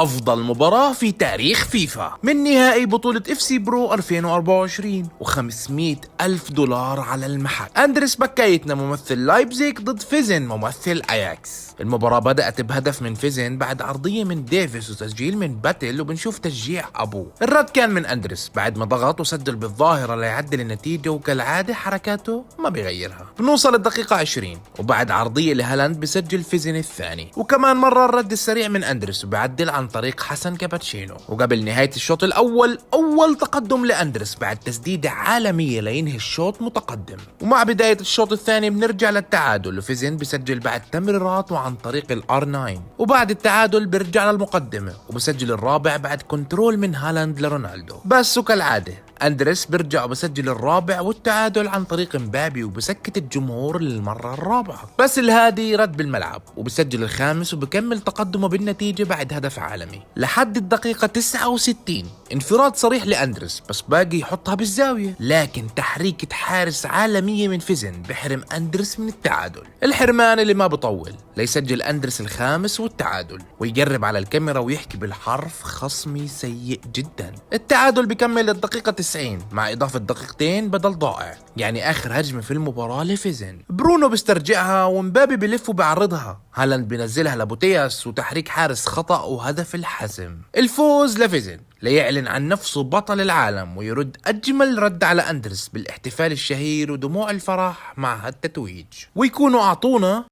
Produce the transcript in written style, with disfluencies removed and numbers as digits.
أفضل مباراة في تاريخ فيفا من نهائي بطولة اف سي برو 2024 و500 ألف دولار على المحك. أندرس بكايتنا ممثل لايبزيج ضد فيزن ممثل أياكس. المباراة بدأت بهدف من فيزن بعد عرضية من ديفيس وتسجيل من باتل، وبنشوف تشجيع أبوه. الرد كان من أندرس بعد ما ضغط وسجل بالظاهرة ليعدل النتيجة، وكالعادة حركاته ما بيغيرها. بنوصل الدقيقة 20 وبعد عرضية لهالاند بسجل فيزن الثاني، وكمان مرة الرد السريع من أندرس وبيعدل عن طريق حسن كابتشينو. وقبل نهاية الشوط الأول أول تقدم لأندرس بعد تسديدة عالمية لينهي الشوط متقدم. ومع بداية الشوط الثاني بنرجع للتعادل، وفيزن بسجل بعد تمريرات وعن طريق الار 9، وبعد التعادل بيرجع للمقدمة وبسجل الرابع بعد كنترول من هالاند لرونالدو. بس وكالعادة أندرس بيرجع وبسجل الرابع والتعادل عن طريق مبابي وبسكت الجمهور للمرة الرابعة. بس الهادي رد بالملعب وبسجل الخامس وبكمل تقدمه بالنتيجة بعد هدف عالمي لحد الدقيقة 69. انفراد صريح لأندرس بس باقي يحطها بالزاوية، لكن تحريكة حارس عالمية من فيزن بحرم أندرس من التعادل. الحرمان اللي ما بطول ليسجل أندرس الخامس والتعادل ويقرب على الكاميرا ويحكي بالحرف خصمي سيء جدا. التعادل بكمل الدقيقة 90 مع إضافة دقيقتين بدل ضائع، يعني آخر هجمة في المباراة لفيزن. برونو بيسترجعها ومبابي بلف وبعرضها، هالاند بينزلها لبوتياس وتحريك حارس خطأ وهدف الحسم. الفوز لفيزن ليعلن عن نفسه بطل العالم ويرد أجمل رد على أندرس بالاحتفال الشهير ودموع الفرح مع هالتتويج، ويكونوا أعطونا